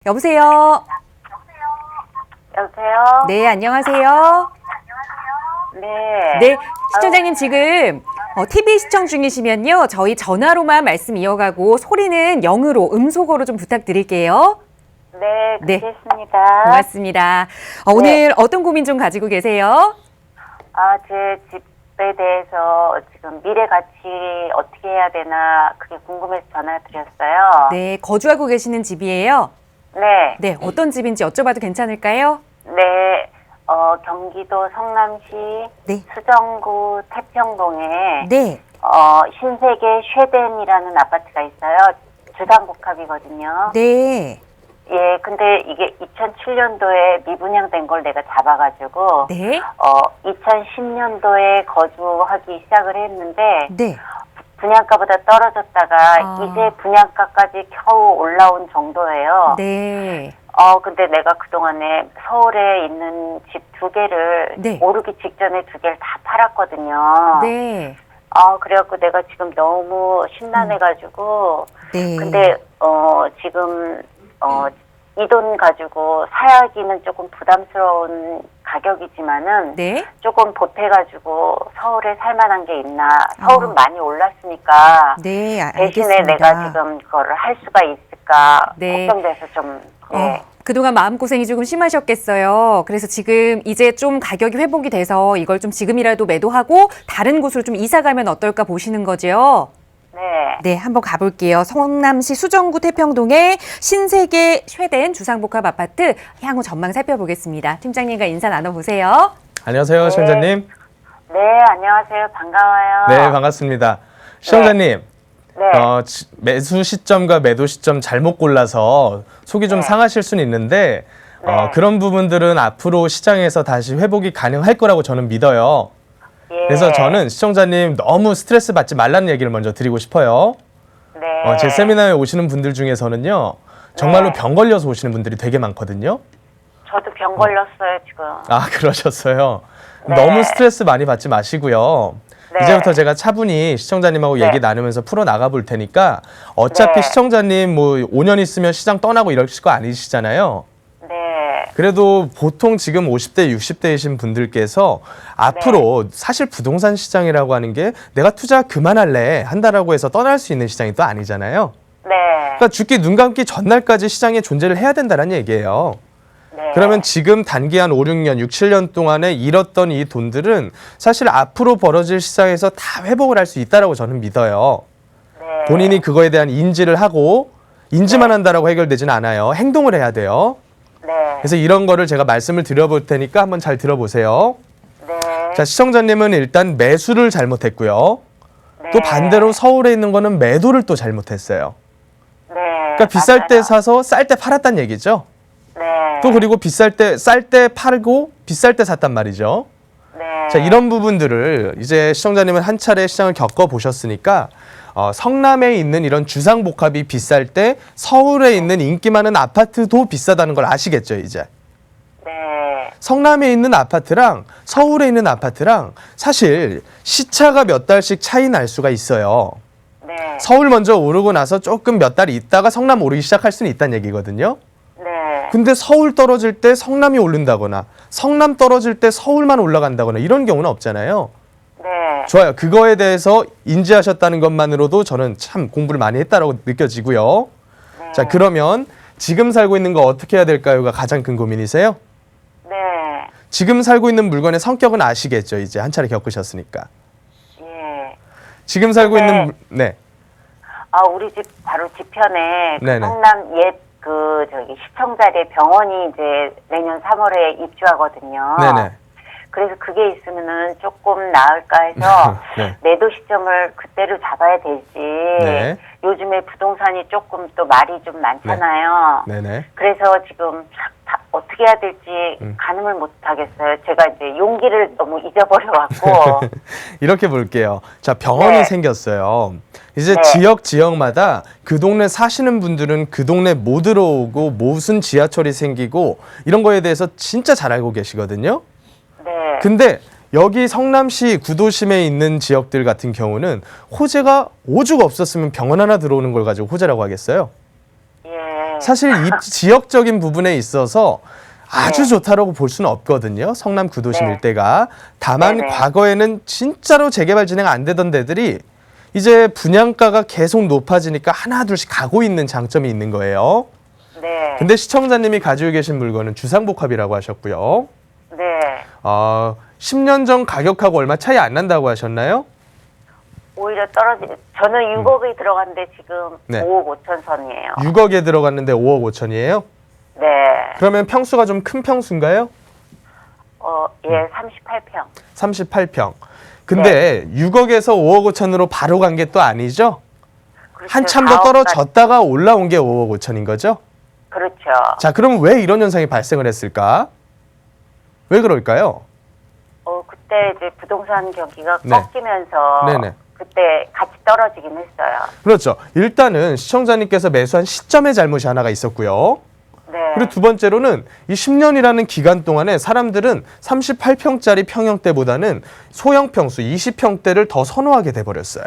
여보세요? 여보세요? 네, 안녕하세요. 네. 네, 시청자님 지금 TV 시청 중이시면요. 저희 전화로만 말씀 이어가고 소리는 영으로, 음소거로 좀 부탁드릴게요. 네, 네. 그렇겠습니다. 고맙습니다. 오늘 어떤 고민 좀 가지고 계세요? 제 집에 대해서 지금 미래 가치 어떻게 해야 되나 그게 궁금해서 전화드렸어요. 네, 거주하고 계시는 집이에요? 네. 네, 어떤 집인지 여쭤봐도 괜찮을까요? 네. 경기도 성남시 네. 수정구 태평동에 네. 신세계 쉐덴이라는 아파트가 있어요. 주상복합이거든요. 네. 예, 근데 이게 2007년도에 미분양된 걸 내가 잡아가지고 네. 2010년도에 거주하기 시작을 했는데 네. 분양가보다 떨어졌다가 아. 이제 분양가까지 겨우 올라온 정도예요. 네. 근데 내가 그동안에 서울에 있는 집 두 개를 네. 오르기 직전에 두 개를 다 팔았거든요. 네. 그래갖고 내가 지금 너무 심란해가지고 네. 근데 지금 이 돈 가지고 사야기는 조금 부담스러운 가격이지만은 네. 조금 보태가지고 서울에 살만한 게 있나. 서울은 많이 올랐으니까 네, 대신에 알겠습니다. 내가 지금 그거를 할 수가 있을까 네. 걱정돼서 좀 네. 그동안 마음고생이 조금 심하셨겠어요. 그래서 지금 이제 좀 가격이 회복이 돼서 이걸 좀 지금이라도 매도하고 다른 곳으로 좀 이사 가면 어떨까 보시는 거죠? 네. 네, 한번 가볼게요. 성남시 수정구 태평동의 신세계 쉐덴 주상복합 아파트 향후 전망 살펴보겠습니다. 팀장님과 인사 나눠보세요. 안녕하세요, 시청자님. 네, 안녕하세요. 반가워요. 네, 반갑습니다. 시청자님, 네. 매수 시점과 매도 시점 잘못 골라서 속이 좀 상하실 수는 있는데 네. 그런 부분들은 앞으로 시장에서 다시 회복이 가능할 거라고 저는 믿어요. 예. 그래서 저는 시청자님 너무 스트레스 받지 말라는 얘기를 먼저 드리고 싶어요. 네. 제 세미나에 오시는 분들 중에서는요, 정말로 네. 병 걸려서 오시는 분들이 되게 많거든요. 저도 병 걸렸어요, 지금. 그러셨어요. 네. 너무 스트레스 많이 받지 마시고요. 네. 이제부터 제가 차분히 시청자님하고 네. 얘기 나누면서 풀어 나가 볼 테니까 어차피 네. 시청자님 뭐 5년 있으면 시장 떠나고 이러실 거 아니시잖아요. 네. 그래도 보통 지금 50대, 60대이신 분들께서 앞으로 사실 부동산 시장이라고 하는 게 내가 투자 그만할래 한다라고 해서 떠날 수 있는 시장이 또 아니잖아요. 네. 그러니까 죽기 눈 감기 전날까지 시장에 존재를 해야 된다는 얘기예요. 네. 그러면 지금 단기 한 5, 6년, 6, 7년 동안에 잃었던 이 돈들은 사실 앞으로 벌어질 시장에서 다 회복을 할 수 있다라고 저는 믿어요. 네. 본인이 그거에 대한 인지를 하고 인지만 한다라고 해결되지는 않아요. 행동을 해야 돼요. 네. 그래서 이런 거를 제가 말씀을 드려볼 테니까 한번 잘 들어보세요. 네. 자, 시청자님은 일단 매수를 잘못했고요. 네. 또 반대로 서울에 있는 거는 매도를 또 잘못했어요. 네. 그러니까 비쌀 때 맞아요. 사서 쌀 때 팔았단 얘기죠. 네. 또 그리고 비쌀 때, 쌀 때 팔고 비쌀 때 샀단 말이죠. 네. 자, 이런 부분들을 이제 시청자님은 한 차례 시장을 겪어보셨으니까 성남에 있는 이런 주상복합이 비쌀 때 서울에 있는 인기 많은 아파트도 비싸다는 걸 아시겠죠, 이제. 네. 성남에 있는 아파트랑 서울에 있는 아파트랑 사실 시차가 몇 달씩 차이 날 수가 있어요. 네. 서울 먼저 오르고 나서 조금 몇 달 있다가 성남 오르기 시작할 수는 있다는 얘기거든요. 네. 근데 서울 떨어질 때 성남이 오른다거나 성남 떨어질 때 서울만 올라간다거나 이런 경우는 없잖아요. 네. 좋아요. 그거에 대해서 인지하셨다는 것만으로도 저는 참 공부를 많이 했다라고 느껴지고요. 네. 자, 그러면 지금 살고 있는 거 어떻게 해야 될까요가 가장 큰 고민이세요? 네. 지금 살고 있는 물건의 성격은 아시겠죠? 이제 한 차례 겪으셨으니까. 예. 지금 살고 네. 있는 네. 우리 집 바로 뒤편에 그 네네. 성남 시청 자리에 병원이 이제 내년 3월에 입주하거든요. 네네. 그래서 그게 있으면은 조금 나을까 해서 네. 매도 시점을 그때로 잡아야 되지. 네. 요즘에 부동산이 조금 또 말이 좀 많잖아요. 네네. 그래서 지금 어떻게 해야 될지 가늠을 못 하겠어요. 제가 이제 용기를 너무 잊어버려갖고. 이렇게 볼게요. 자, 병원이 네. 생겼어요. 이제 네. 지역마다 그 동네 사시는 분들은 그 동네 뭐 들어오고 무슨 지하철이 생기고 이런 거에 대해서 진짜 잘 알고 계시거든요. 네. 근데 여기 성남시 구도심에 있는 지역들 같은 경우는 호재가 오죽 없었으면 병원 하나 들어오는 걸 가지고 호재라고 하겠어요. 예. 사실 이 지역적인 부분에 있어서 아주 네. 좋다라고 볼 수는 없거든요. 성남 구도심 네. 일대가. 다만 네네. 과거에는 진짜로 재개발 진행 안 되던 데들이 이제 분양가가 계속 높아지니까 하나 둘씩 가고 있는 장점이 있는 거예요. 네. 근데 시청자님이 가지고 계신 물건은 주상복합이라고 하셨고요. 네. 10년 전 가격하고 얼마 차이 안 난다고 하셨나요? 오히려 저는 6억이 들어갔는데 지금 네. 5억 5천 선이에요. 6억에 들어갔는데 5억 5천이에요? 네. 그러면 평수가 좀 큰 평수인가요? 예, 38평. 38평. 근데 6억에서 5억 5천으로 바로 간 게 또 아니죠? 그렇죠. 한참 더 4억까지. 떨어졌다가 올라온 게 5억 5천인 거죠? 그렇죠. 자, 그럼 왜 이런 현상이 발생을 했을까? 왜 그럴까요? 그때 이제 부동산 경기가 네. 꺾이면서 네네. 그때 같이 떨어지긴 했어요. 그렇죠. 일단은 시청자님께서 매수한 시점의 잘못이 하나가 있었고요. 네. 그리고 두 번째로는 이 10년이라는 기간 동안에 사람들은 38평짜리 평형대보다는 소형 평수 20평대를 더 선호하게 돼버렸어요.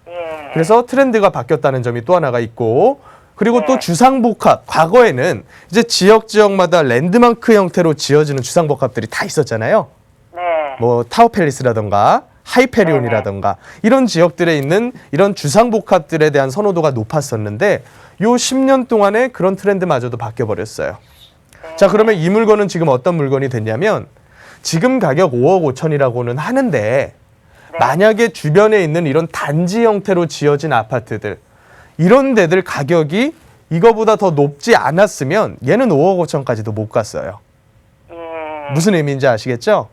예. 그래서 트렌드가 바뀌었다는 점이 또 하나가 있고, 그리고 네. 또 주상복합, 과거에는 이제 지역마다 랜드마크 형태로 지어지는 주상복합들이 다 있었잖아요. 네. 뭐 타워팰리스라던가 하이페리온이라던가 이런 지역들에 있는 이런 주상복합들에 대한 선호도가 높았었는데 요 10년 동안에 그런 트렌드마저도 바뀌어버렸어요. 네. 자, 그러면 이 물건은 지금 어떤 물건이 됐냐면 지금 가격 5억 5천이라고는 하는데 네. 만약에 주변에 있는 이런 단지 형태로 지어진 아파트들 이런 데들 가격이 이거보다 더 높지 않았으면 얘는 5억 5천까지도 못 갔어요. 예. 무슨 의미인지 아시겠죠?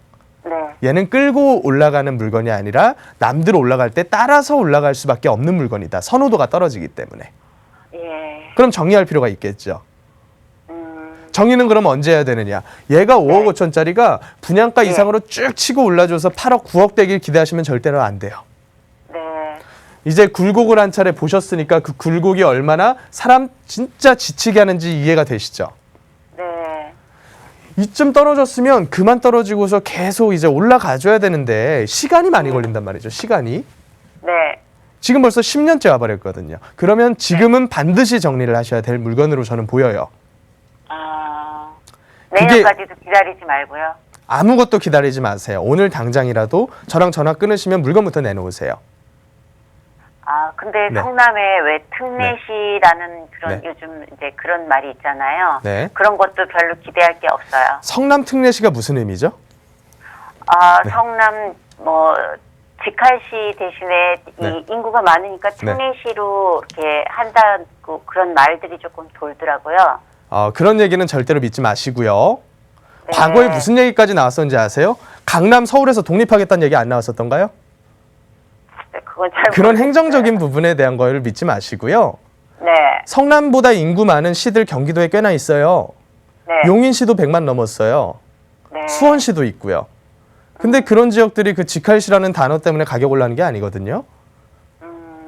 네. 얘는 끌고 올라가는 물건이 아니라 남들 올라갈 때 따라서 올라갈 수밖에 없는 물건이다. 선호도가 떨어지기 때문에. 예. 그럼 정리할 필요가 있겠죠. 음. 정리는 그럼 언제 해야 되느냐. 얘가 5억 네. 5천짜리가 분양가 네. 이상으로 쭉 치고 올라줘서 8억 9억 되길 기대하시면 절대로 안 돼요. 네. 이제 굴곡을 한 차례 보셨으니까 그 굴곡이 얼마나 사람 진짜 지치게 하는지 이해가 되시죠? 네. 이쯤 떨어졌으면 그만 떨어지고서 계속 이제 올라가줘야 되는데 시간이 많이 걸린단 말이죠. 시간이. 네. 지금 벌써 10년째 와버렸거든요. 그러면 지금은 반드시 정리를 하셔야 될 물건으로 저는 보여요. 내년까지도 기다리지 말고요. 아무것도 기다리지 마세요. 오늘 당장이라도 저랑 전화 끊으시면 물건부터 내놓으세요. 근데 네. 성남에 왜 특례시라는 그런 네. 요즘 이제 그런 말이 있잖아요. 네. 그런 것도 별로 기대할 게 없어요. 성남 특례시가 무슨 의미죠? 네. 성남 직할시 대신에 네. 이 인구가 많으니까 특례시로 이렇게 한다고 그런 말들이 조금 돌더라고요. 그런 얘기는 절대로 믿지 마시고요. 네. 과거에 무슨 얘기까지 나왔었는지 아세요? 강남 서울에서 독립하겠다는 얘기 안 나왔었던가요? 그건 잘 그런 모르겠어요. 행정적인 부분에 대한 걸 믿지 마시고요. 네. 성남보다 인구 많은 시들 경기도에 꽤나 있어요. 네. 용인시도 100만 넘었어요. 네. 수원시도 있고요. 근데 그런 지역들이 그 직할시라는 단어 때문에 가격 올라가는 게 아니거든요.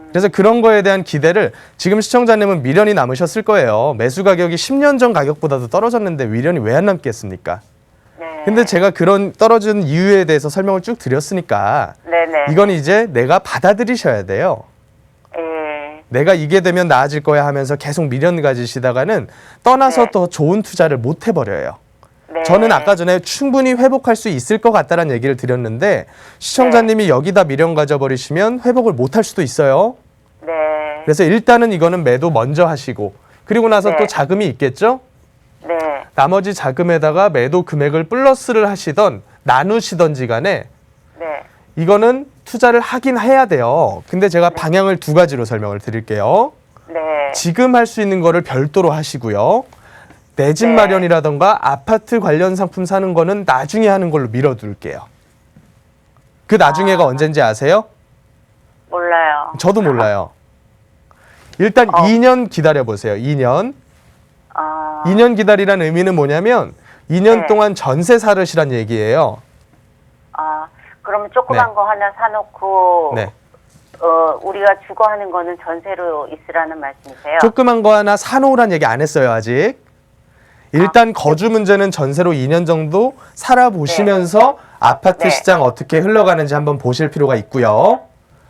그래서 그런 거에 대한 기대를 지금 시청자님은 미련이 남으셨을 거예요. 매수 가격이 10년 전 가격보다도 떨어졌는데 미련이 왜 안 남겠습니까? 네. 근데 제가 그런 떨어진 이유에 대해서 설명을 쭉 드렸으니까 네네. 이건 이제 내가 받아들이셔야 돼요. 예. 내가 이게 되면 나아질 거야 하면서 계속 미련 가지시다가는 떠나서 네. 더 좋은 투자를 못 해버려요. 네. 저는 아까 전에 충분히 회복할 수 있을 것 같다는 얘기를 드렸는데 시청자님이 여기다 미련 가져버리시면 회복을 못 할 수도 있어요. 네. 그래서 일단은 이거는 매도 먼저 하시고 그리고 나서 네. 또 자금이 있겠죠? 네. 나머지 자금에다가 매도 금액을 플러스를 하시던 나누시던지 간에 네. 이거는 투자를 하긴 해야 돼요. 근데 제가 방향을 두 가지로 설명을 드릴게요. 네. 지금 할 수 있는 거를 별도로 하시고요. 내 집 네. 마련이라던가 아파트 관련 상품 사는 거는 나중에 하는 걸로 밀어둘게요. 그 나중에가 언젠지 아세요? 몰라요. 저도 몰라요. 일단 2년 기다려보세요. 2년. 2년 기다리라는 의미는 뭐냐면 2년 네. 동안 전세 사르시란 얘기예요. 그러면 조그만 네. 거 하나 사놓고 네. 우리가 주거 하는 거는 전세로 있으라는 말씀이세요? 조그만 거 하나 사놓으란 얘기 안 했어요, 아직. 일단 거주 문제는 전세로 2년 정도 살아보시면서 아파트 네. 시장 어떻게 흘러가는지 한번 보실 필요가 있고요.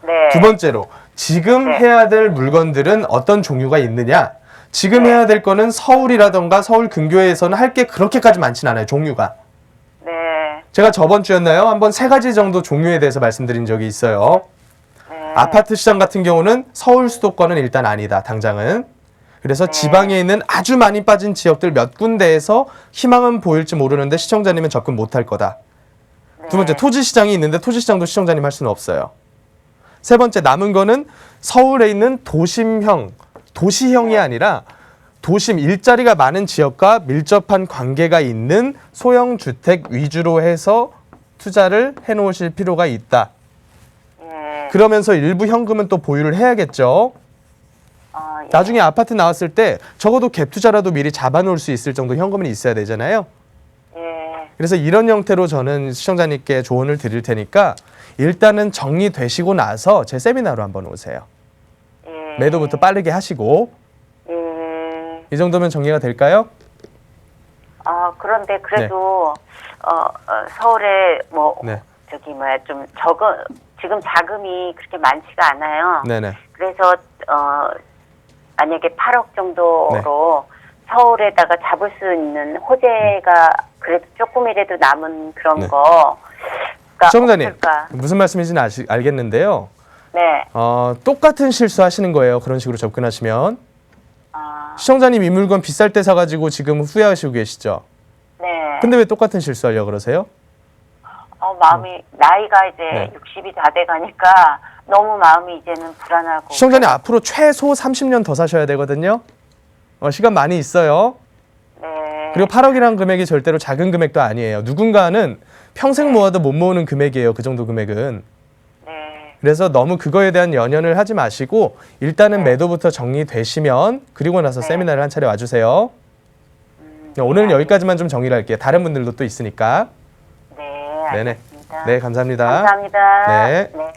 네. 두 번째로 지금 네. 해야 될 물건들은 어떤 종류가 있느냐. 지금 해야 될 거는 서울이라던가 서울 근교에서는 할 게 그렇게까지 많진 않아요, 종류가. 네. 제가 저번 주였나요? 한번 3가지 정도 종류에 대해서 말씀드린 적이 있어요. 네. 아파트 시장 같은 경우는 서울 수도권은 일단 아니다, 당장은. 그래서 지방에 있는 아주 많이 빠진 지역들 몇 군데에서 희망은 보일지 모르는데 시청자님은 접근 못할 거다. 두 번째, 토지시장이 있는데 토지시장도 시청자님 할 수는 없어요. 세 번째, 남은 거는 서울에 있는 도시형이 아니라 도심 일자리가 많은 지역과 밀접한 관계가 있는 소형 주택 위주로 해서 투자를 해놓으실 필요가 있다. 예. 그러면서 일부 현금은 또 보유를 해야겠죠. 예. 나중에 아파트 나왔을 때 적어도 갭 투자라도 미리 잡아놓을 수 있을 정도 현금은 있어야 되잖아요. 예. 그래서 이런 형태로 저는 시청자님께 조언을 드릴 테니까 일단은 정리되시고 나서 제 세미나로 한번 오세요. 예. 매도부터 빠르게 하시고. 예. 이 정도면 정리가 될까요? 그런데 그래도 서울에 네. 좀 지금 자금이 그렇게 많지가 않아요. 네네. 그래서 만약에 8억 정도로 서울에다가 잡을 수 있는 호재가 그래도 조금이라도 남은 그런 네. 거. 시청자님, 없을까? 무슨 말씀인지는 알겠는데요. 네. 똑같은 실수 하시는 거예요. 그런 식으로 접근하시면. 시청자님 이 물건 비쌀 때 사가지고 지금 후회하시고 계시죠? 네. 근데 왜 똑같은 실수하려고 그러세요? 마음이 나이가 이제 네. 60이 다 돼 가니까 너무 마음이 이제는 불안하고. 시청자님 앞으로 최소 30년 더 사셔야 되거든요. 시간 많이 있어요. 네. 그리고 8억이라는 금액이 절대로 작은 금액도 아니에요. 누군가는 평생 모아도 못 모으는 금액이에요. 그 정도 금액은. 네. 그래서 너무 그거에 대한 연연을 하지 마시고 일단은 매도부터 정리되시면 그리고 나서 세미나를 한 차례 와주세요. 오늘은 여기까지만 좀 정리를 할게요. 다른 분들도 또 있으니까. 네. 네네. 알겠습니다. 네, 감사합니다. 감사합니다. 네. 네.